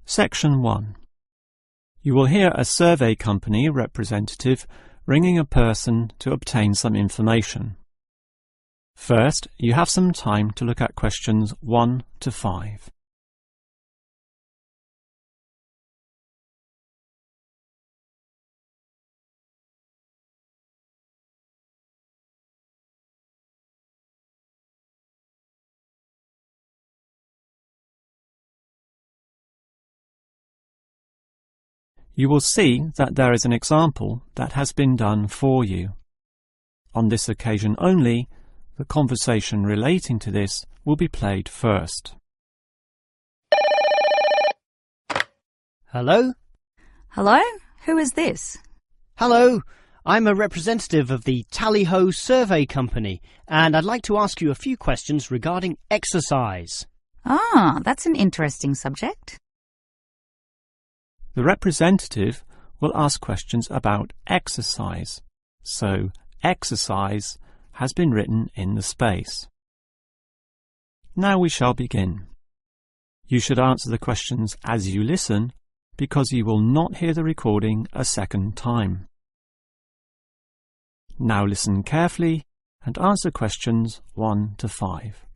Section 1. You will hear a survey company representative ringing a person to obtain some information. First, you have some time to look at questions 1 to 5. You will see that there is an example that has been done for you. On this occasion only, the conversation relating to this will be played first. Hello? Hello? Who is this? Hello, I'm a representative of the Tally-Ho Survey Company, and I'd like to ask you a few questions regarding exercise. Ah, that's an interesting subject. The representative will ask questions about exercise, so exercise has been written in the space. Now we shall begin. You should answer the questions as you listen, because you will not hear the recording a second time. Now listen carefully and answer questions 1 to 5.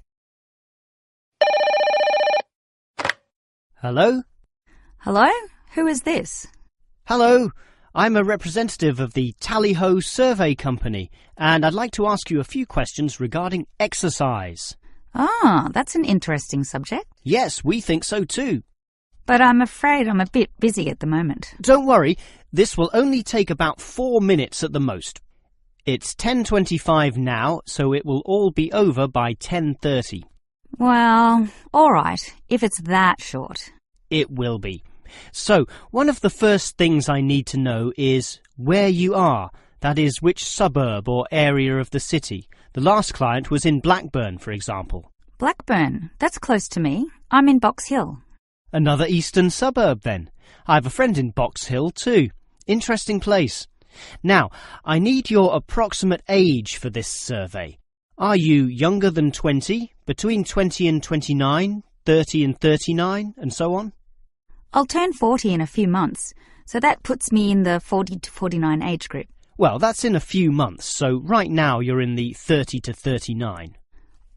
Hello? Hello? Who is this? Hello, I'm a representative of the Tally-Ho Survey Company, and I'd like to ask you a few questions regarding exercise. Ah, that's an interesting subject. Yes, we think so too. But I'm afraid I'm a bit busy at the moment. Don't worry, this will only take about 4 minutes at the most. It's 10:25 now, so it will all be over by 10:30. Well, all right, if it's that short. It will be. So, one of the first things I need to know is where you are, that is, which suburb or area of the city. The last client was in Blackburn, for example. Blackburn, that's close to me. I'm in Box Hill. Another eastern suburb, then. I have a friend in Box Hill, too. Interesting place. Now, I need your approximate age for this survey. Are you younger than 20, between 20 and 29, 30 and 39, and so on? I'll turn 40 in a few months, so that puts me in the 40 to 49 age group. Well, that's in a few months, so right now you're in the 30 to 39.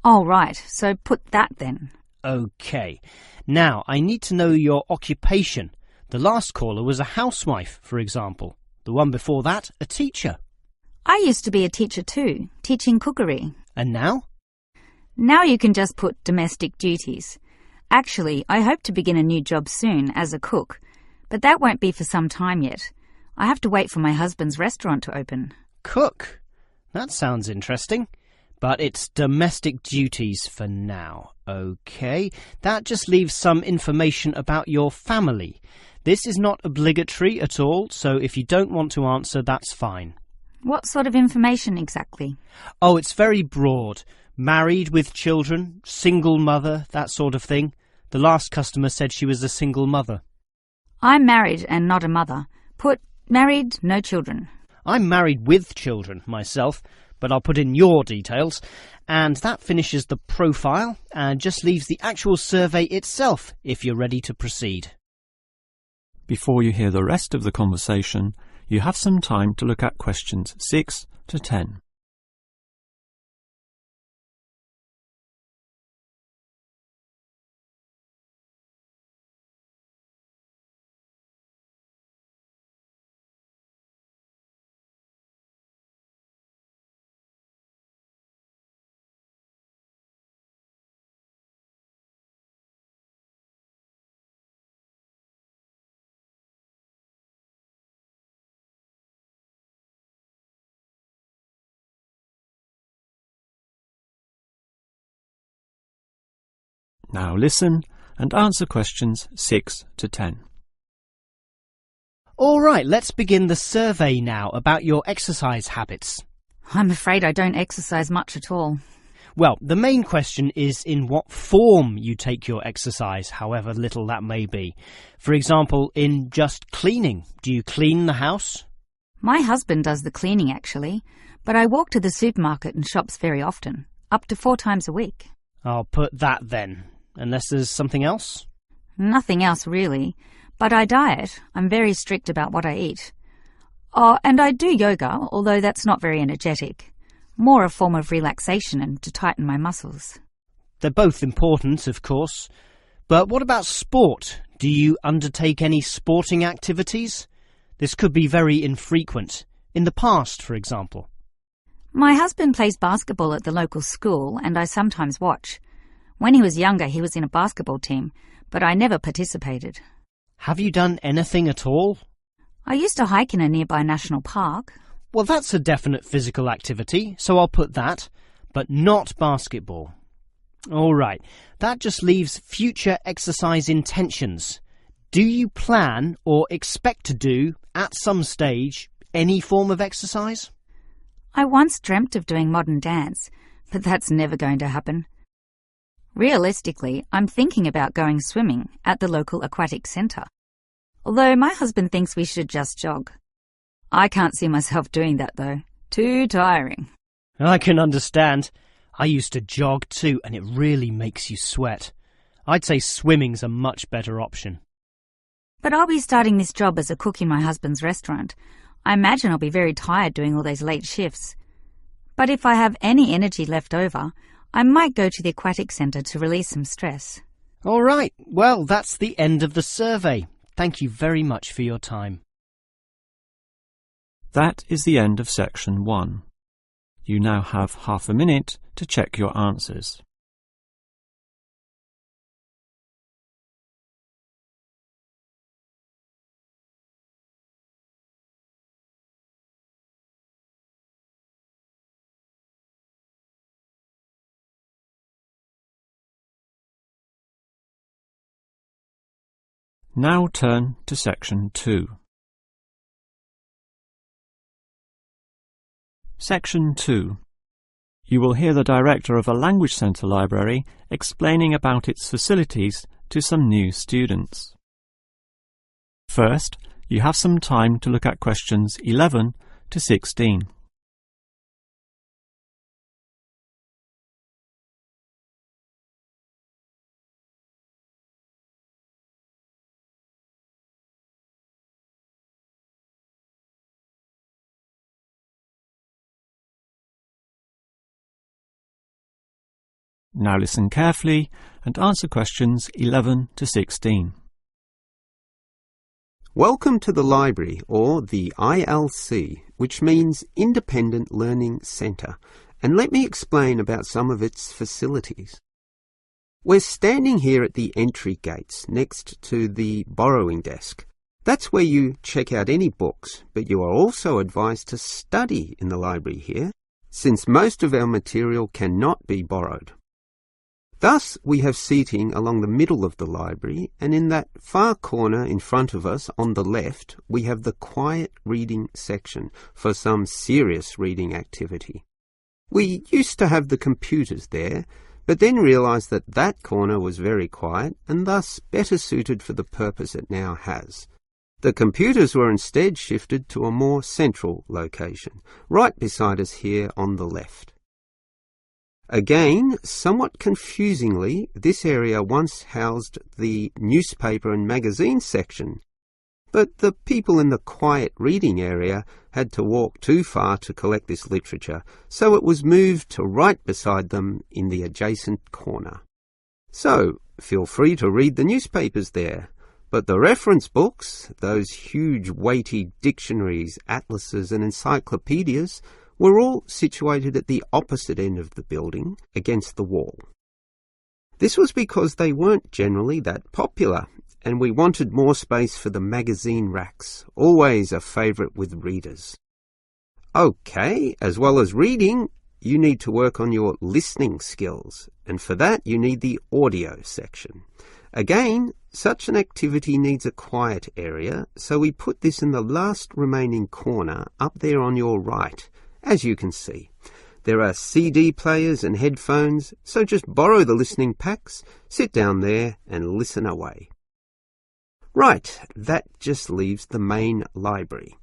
Oh, right, so put that then. OK. Now, I need to know your occupation. The last caller was a housewife, for example. The one before that, a teacher. I used to be a teacher too, teaching cookery. And now? Now you can just put domestic duties. Actually, I hope to begin a new job soon as a cook, but that won't be for some time yet. I have to wait for my husband's restaurant to open. Cook? That sounds interesting. But it's domestic duties for now. OK, that just leaves some information about your family. This is not obligatory at all, so if you don't want to answer, that's fine. What sort of information exactly? Oh, it's very broad. Married with children, single mother, that sort of thing. The last customer said she was a single mother. I'm married and not a mother. Put married, no children. I'm married with children myself, but I'll put in your details. And that finishes the profile and just leaves the actual survey itself if you're ready to proceed. Before you hear the rest of the conversation, you have some time to look at questions 6 to 10. Now listen and answer questions 6 to 10. All right, let's begin the survey now about your exercise habits. I'm afraid I don't exercise much at all. Well, the main question is in what form you take your exercise, however little that may be. For example, in just cleaning. Do you clean the house? My husband does the cleaning, actually, but I walk to the supermarket and shops very often, up to 4 times a week. I'll put that then, unless there's something else. Nothing else, really. But I diet. I'm very strict about what I eat. Oh, and I do yoga, although that's not very energetic. More a form of relaxation and to tighten my muscles. They're both important, of course. But what about sport? Do you undertake any sporting activities? This could be very infrequent. In the past, for example. My husband plays basketball at the local school, and I sometimes watch. When he was younger, he was in a basketball team, but I never participated. Have you done anything at all? I used to hike in a nearby national park. Well, that's a definite physical activity, so I'll put that, but not basketball. All right, that just leaves future exercise intentions. Do you plan or expect to do, at some stage, any form of exercise? I once dreamt of doing modern dance, but that's never going to happen. Realistically, I'm thinking about going swimming at the local aquatic centre. Although my husband thinks we should just jog. I can't see myself doing that, though. Too tiring. I can understand. I used to jog too, and it really makes you sweat. I'd say swimming's a much better option. But I'll be starting this job as a cook in my husband's restaurant. I imagine I'll be very tired doing all those late shifts. But if I have any energy left over, I might go to the aquatic centre to release some stress. All right, well, that's the end of the survey. Thank you very much for your time. That is the end of section 1. You now have half a minute to check your answers. Now turn to section 2. Section 2. You will hear the director of a Language Centre library explaining about its facilities to some new students. First, you have some time to look at questions 11 to 16. Now listen carefully and answer questions 11 to 16. Welcome to the library, or the ILC, which means Independent Learning Centre, and let me explain about some of its facilities. We're standing here at the entry gates next to the borrowing desk. That's where you check out any books, but you are also advised to study in the library here, since most of our material cannot be borrowed. Thus, we have seating along the middle of the library, and in that far corner in front of us on the left, we have the quiet reading section for some serious reading activity. We used to have the computers there, but then realised that that corner was very quiet and thus better suited for the purpose it now has. The computers were instead shifted to a more central location, right beside us here on the left. Again, somewhat confusingly, this area once housed the newspaper and magazine section, but the people in the quiet reading area had to walk too far to collect this literature, so it was moved to right beside them in the adjacent corner. So, feel free to read the newspapers there, but the reference books, those huge weighty dictionaries, atlases and encyclopedias, were all situated at the opposite end of the building, against the wall. This was because they weren't generally that popular, and we wanted more space for the magazine racks, always a favourite with readers. OK, as well as reading, you need to work on your listening skills, and for that you need the audio section. Again, such an activity needs a quiet area, so we put this in the last remaining corner up there on your right. As you can see, there are CD players and headphones, so just borrow the listening packs, sit down there and listen away. Right, that just leaves the main library.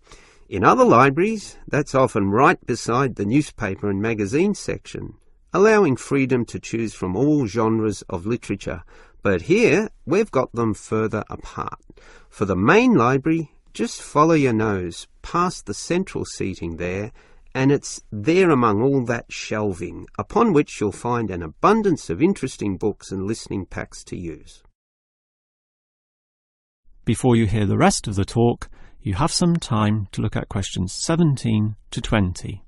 In other libraries, that's often right beside the newspaper and magazine section, allowing freedom to choose from all genres of literature. But here, we've got them further apart. For the main library, just follow your nose past the central seating there, and it's there among all that shelving, upon which you'll find an abundance of interesting books and listening packs to use. Before you hear the rest of the talk, you have some time to look at questions 17 to 20.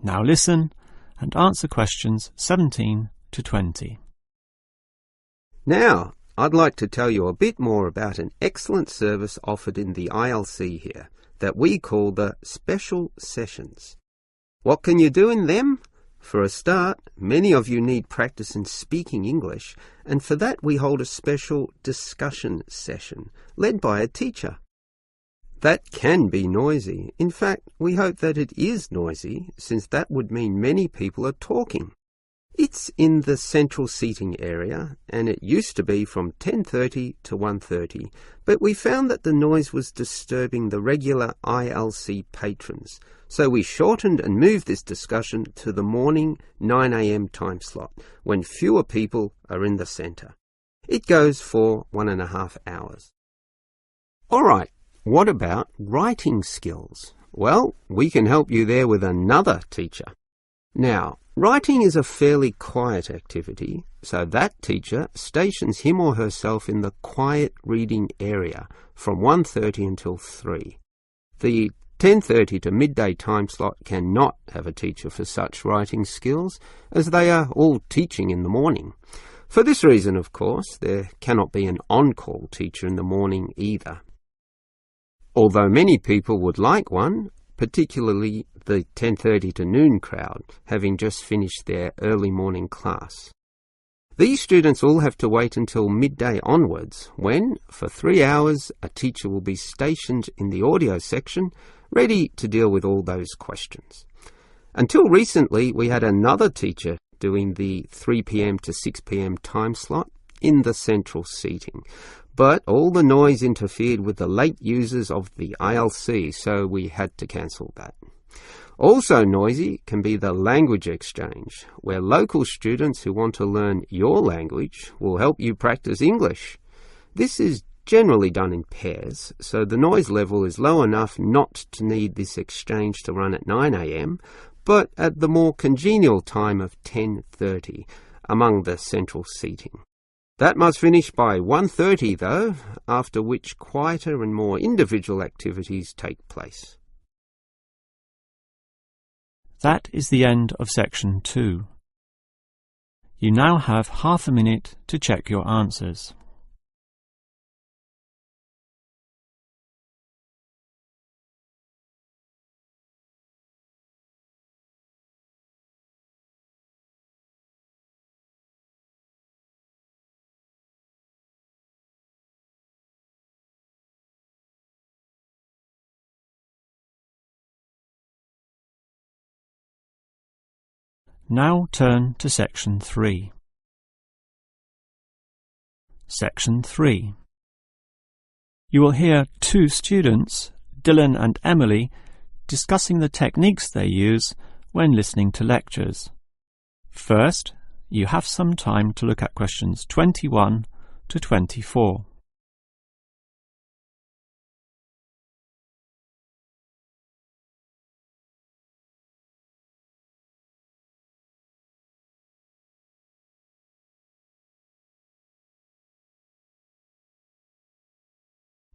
Now listen and answer questions 17 to 20. Now, I'd like to tell you a bit more about an excellent service offered in the ILC here that we call the Special Sessions. What can you do in them? For a start, many of you need practice in speaking English, and for that we hold a special discussion session led by a teacher. That can be noisy. In fact, we hope that it is noisy, since that would mean many people are talking. It's in the central seating area, and it used to be from 10:30 to 1:30, but we found that the noise was disturbing the regular ILC patrons, so we shortened and moved this discussion to the morning 9 a.m. time slot, when fewer people are in the centre. It goes for 1.5 hours. All right, what about writing skills? Well, we can help you there with another teacher. Now, writing is a fairly quiet activity, so that teacher stations him or herself in the quiet reading area from 1:30 until 3. The 10:30 to midday time slot cannot have a teacher for such writing skills, as they are all teaching in the morning. For this reason, of course, there cannot be an on-call teacher in the morning either. Although many people would like one, particularly the 10:30 to noon crowd, having just finished their early morning class. These students all have to wait until midday onwards, when, for 3 hours, a teacher will be stationed in the audio section, ready to deal with all those questions. Until recently, we had another teacher doing the 3 p.m. to 6 p.m. time slot in the central seating. But all the noise interfered with the late users of the ILC, so we had to cancel that. Also noisy can be the language exchange, where local students who want to learn your language will help you practice English. This is generally done in pairs, so the noise level is low enough not to need this exchange to run at 9 a.m, but at the more congenial time of 10:30 among the central seating. That must finish by 1:30 though, after which quieter and more individual activities take place. That is the end of section 2. You now have half a minute to check your answers. Now turn to section 3. Section 3. You will hear two students, Dylan and Emily, discussing the techniques they use when listening to lectures. First, you have some time to look at questions 21 to 24.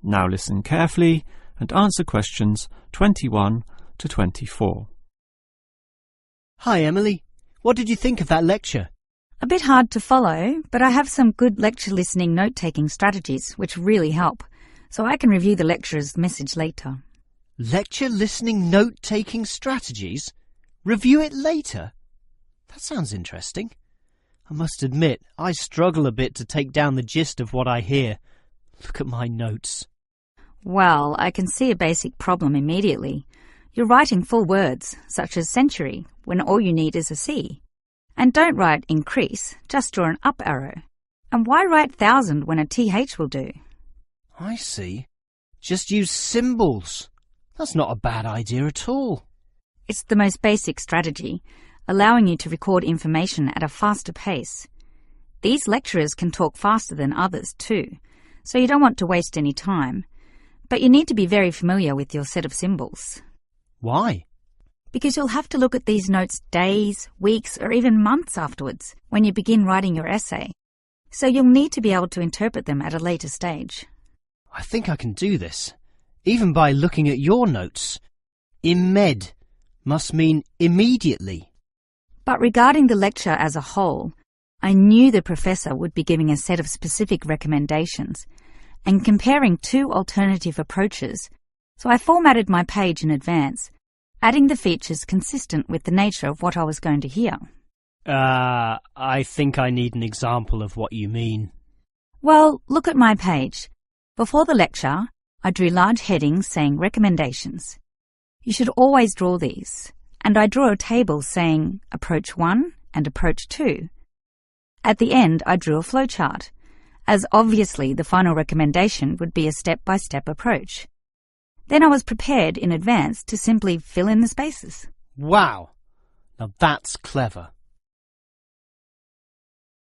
Now listen carefully and answer questions 21 to 24. Hi, Emily. What did you think of that lecture? A bit hard to follow, but I have some good lecture listening note-taking strategies which really help, so I can review the lecturer's message later. Lecture listening note-taking strategies? Review it later? That sounds interesting. I must admit, I struggle a bit to take down the gist of what I hear. Look at my notes. Well, I can see a basic problem immediately. You're writing full words, such as century, when all you need is a C. And don't write increase, just draw an up arrow. And why write thousand when a TH will do? I see. Just use symbols. That's not a bad idea at all. It's the most basic strategy, allowing you to record information at a faster pace. These lecturers can talk faster than others too, so you don't want to waste any time. But you need to be very familiar with your set of symbols. Why? Because you'll have to look at these notes days, weeks, or even months afterwards when you begin writing your essay. So you'll need to be able to interpret them at a later stage. I think I can do this, even by looking at your notes. Imed must mean immediately. But regarding the lecture as a whole, I knew the professor would be giving a set of specific recommendations and comparing two alternative approaches, so I formatted my page in advance, adding the features consistent with the nature of what I was going to hear. I think I need an example of what you mean. Well, look at my page. Before the lecture, I drew large headings saying recommendations. You should always draw these, and I drew a table saying Approach 1 and Approach 2. At the end, I drew a flowchart, as obviously the final recommendation would be a step-by-step approach. Then I was prepared in advance to simply fill in the spaces. Wow! Now that's clever.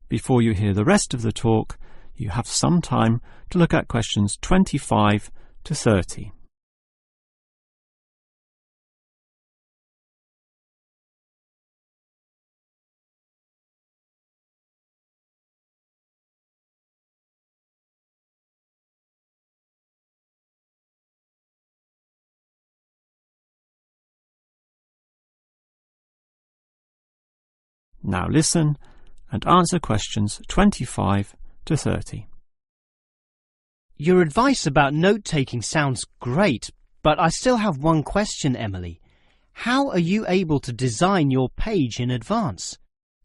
Before you hear the rest of the talk, you have some time to look at questions 25 to 30. Now listen and answer questions 25 to 30. Your advice about note-taking sounds great, but I still have one question, Emily. How are you able to design your page in advance?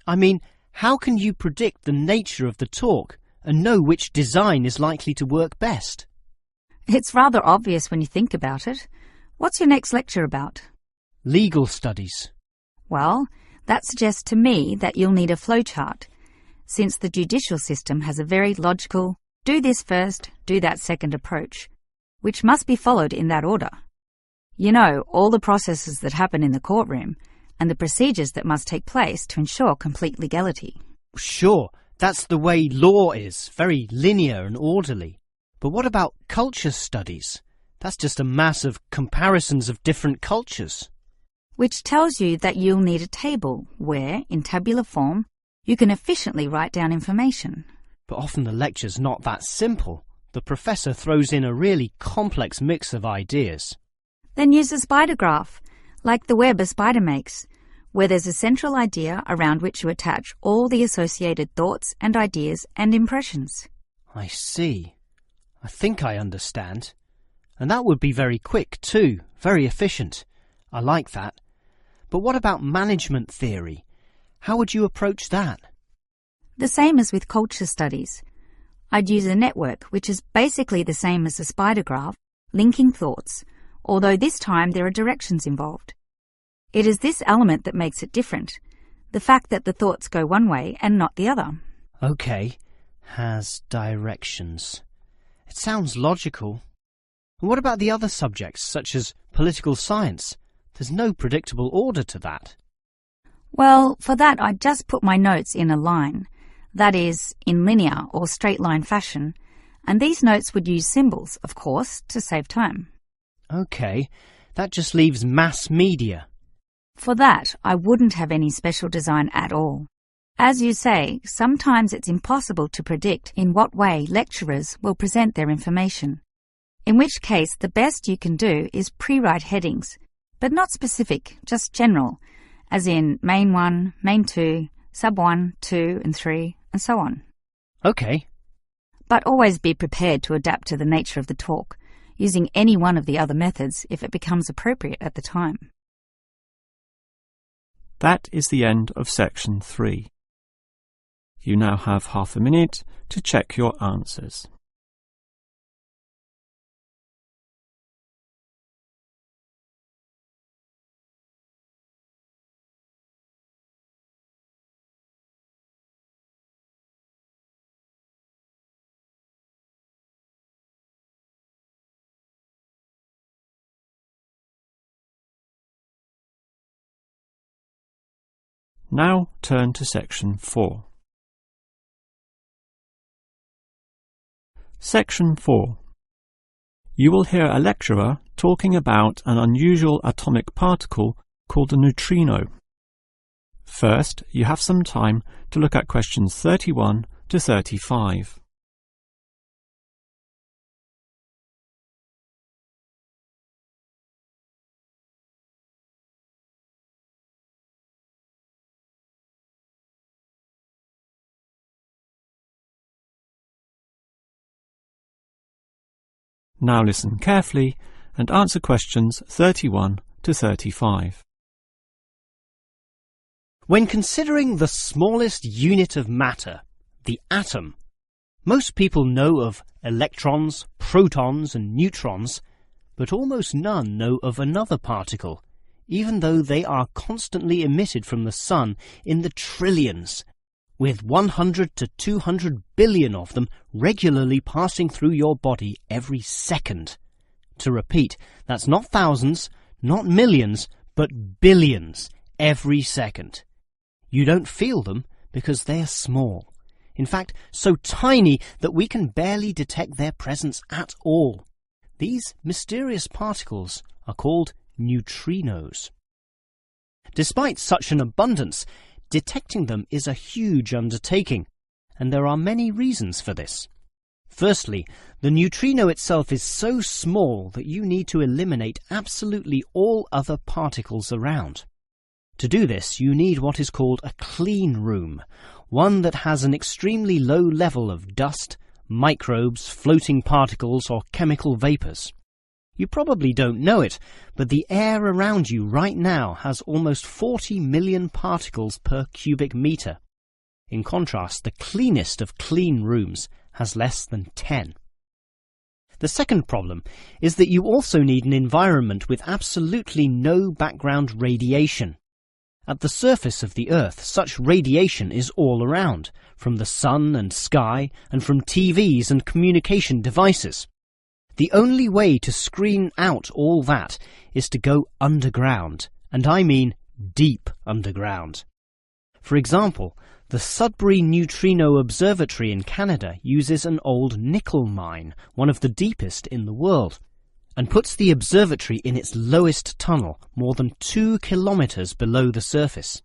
I mean, how can you predict the nature of the talk and know which design is likely to work best? It's rather obvious when you think about it. What's your next lecture about? Legal studies. Well, that suggests to me that you'll need a flowchart, since the judicial system has a very logical, do this first, do that second approach, which must be followed in that order. You know, all the processes that happen in the courtroom and the procedures that must take place to ensure complete legality. Sure, that's the way law is, very linear and orderly. But what about culture studies? That's just a mass of comparisons of different cultures. Which tells you that you'll need a table where, in tabular form, you can efficiently write down information. But often the lecture's not that simple. The professor throws in a really complex mix of ideas. Then use a spider graph, like the web a spider makes, where there's a central idea around which you attach all the associated thoughts and ideas and impressions. I see. I think I understand. And that would be very quick too, very efficient. I like that. But what about management theory? How would you approach that? The same as with culture studies. I'd use a network, which is basically the same as a spider graph, linking thoughts, although this time there are directions involved. It is this element that makes it different, the fact that the thoughts go one way and not the other. Okay, has directions. It sounds logical. And what about the other subjects, such as political science? There's no predictable order to that. Well, for that I'd just put my notes in a line, that is, in linear or straight line fashion, and these notes would use symbols, of course, to save time. Okay, that just leaves mass media. For that, I wouldn't have any special design at all. As you say, sometimes it's impossible to predict in what way lecturers will present their information, in which case the best you can do is pre-write headings, but not specific, just general, as in Main 1, Main 2, Sub 1, 2 and 3, and so on. Okay. But always be prepared to adapt to the nature of the talk, using any one of the other methods if it becomes appropriate at the time. That is the end of section 3. You now have half a minute to check your answers. Now turn to Section 4. Section 4. You will hear a lecturer talking about an unusual atomic particle called a neutrino. First, you have some time to look at questions 31 to 35. Now listen carefully and answer questions 31 to 35. When considering the smallest unit of matter, the atom, most people know of electrons, protons and neutrons, but almost none know of another particle, even though they are constantly emitted from the sun in the trillions, with 100 to 200 billion of them regularly passing through your body every second. To repeat, that's not thousands, not millions, but billions every second. You don't feel them because they are small. In fact, so tiny that we can barely detect their presence at all. These mysterious particles are called neutrinos. Despite such an abundance, detecting them is a huge undertaking, and there are many reasons for this. Firstly, the neutrino itself is so small that you need to eliminate absolutely all other particles around. To do this, you need what is called a clean room, one that has an extremely low level of dust, microbes, floating particles, or chemical vapors. You probably don't know it, but the air around you right now has almost 40 million particles per cubic meter. In contrast, the cleanest of clean rooms has less than 10. The second problem is that you also need an environment with absolutely no background radiation. At the surface of the Earth, such radiation is all around, from the sun and sky, and from TVs and communication devices. The only way to screen out all that is to go underground, and I mean deep underground. For example, the Sudbury Neutrino Observatory in Canada uses an old nickel mine, one of the deepest in the world, and puts the observatory in its lowest tunnel, more than 2 kilometers below the surface.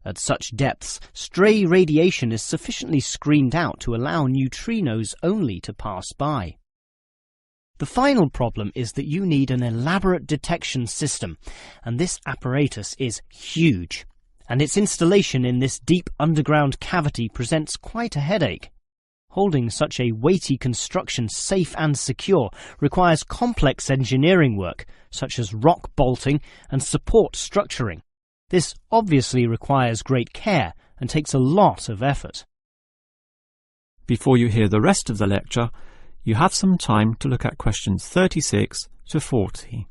At such depths, stray radiation is sufficiently screened out to allow neutrinos only to pass by. The final problem is that you need an elaborate detection system, and this apparatus is huge, and its installation in this deep underground cavity presents quite a headache. Holding such a weighty construction safe and secure requires complex engineering work, such as rock bolting and support structuring. This obviously requires great care and takes a lot of effort. Before you hear the rest of the lecture, you have some time to look at questions 36 to 40.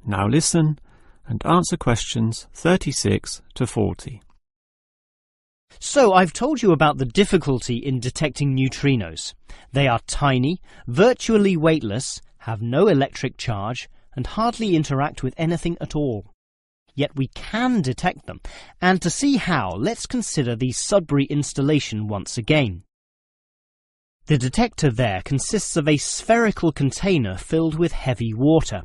Now listen and answer questions 36 to 40. So I've told you about the difficulty in detecting neutrinos. They are tiny, virtually weightless, have no electric charge, and hardly interact with anything at all. Yet we can detect them, and to see how, let's consider the Sudbury installation once again. The detector there consists of a spherical container filled with heavy water.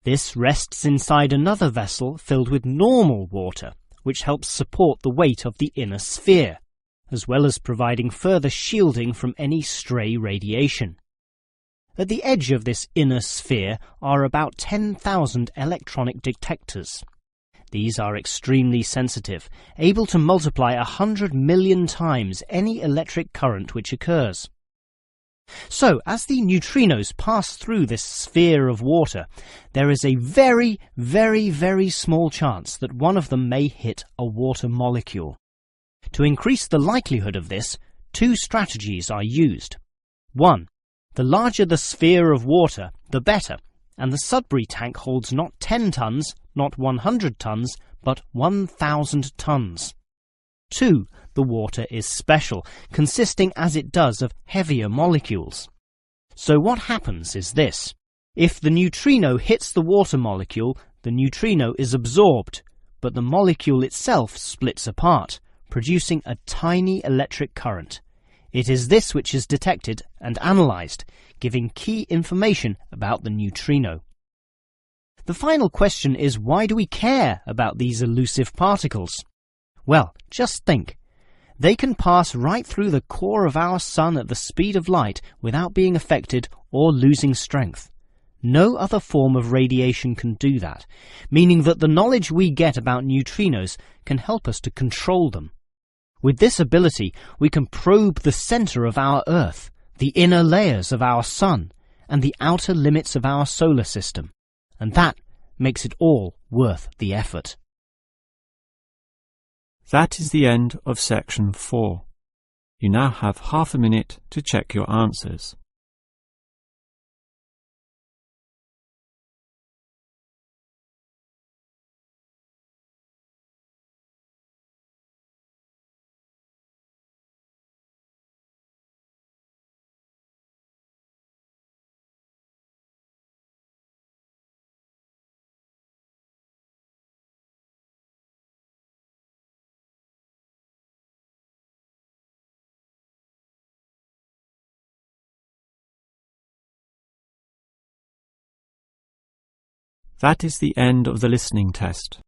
This rests inside another vessel filled with normal water, which helps support the weight of the inner sphere, as well as providing further shielding from any stray radiation. At the edge of this inner sphere are about 10,000 electronic detectors. These are extremely sensitive, able to multiply 100 million times any electric current which occurs. So, as the neutrinos pass through this sphere of water, there is a very, very, very small chance that one of them may hit a water molecule. To increase the likelihood of this, two strategies are used. 1. The larger the sphere of water, the better, and the Sudbury tank holds not 10 tons, not 100 tons, but 1,000 tons. 2. The water is special, consisting as it does of heavier molecules. So what happens is this. If the neutrino hits the water molecule, the neutrino is absorbed, but the molecule itself splits apart, producing a tiny electric current. It is this which is detected and analysed, giving key information about the neutrino. The final question is, why do we care about these elusive particles? Well, just think. They can pass right through the core of our sun at the speed of light without being affected or losing strength. No other form of radiation can do that, meaning that the knowledge we get about neutrinos can help us to control them. With this ability, we can probe the centre of our Earth, the inner layers of our sun, and the outer limits of our solar system. And that makes it all worth the effort. That is the end of section 4. You now have half a minute to check your answers. That is the end of the listening test.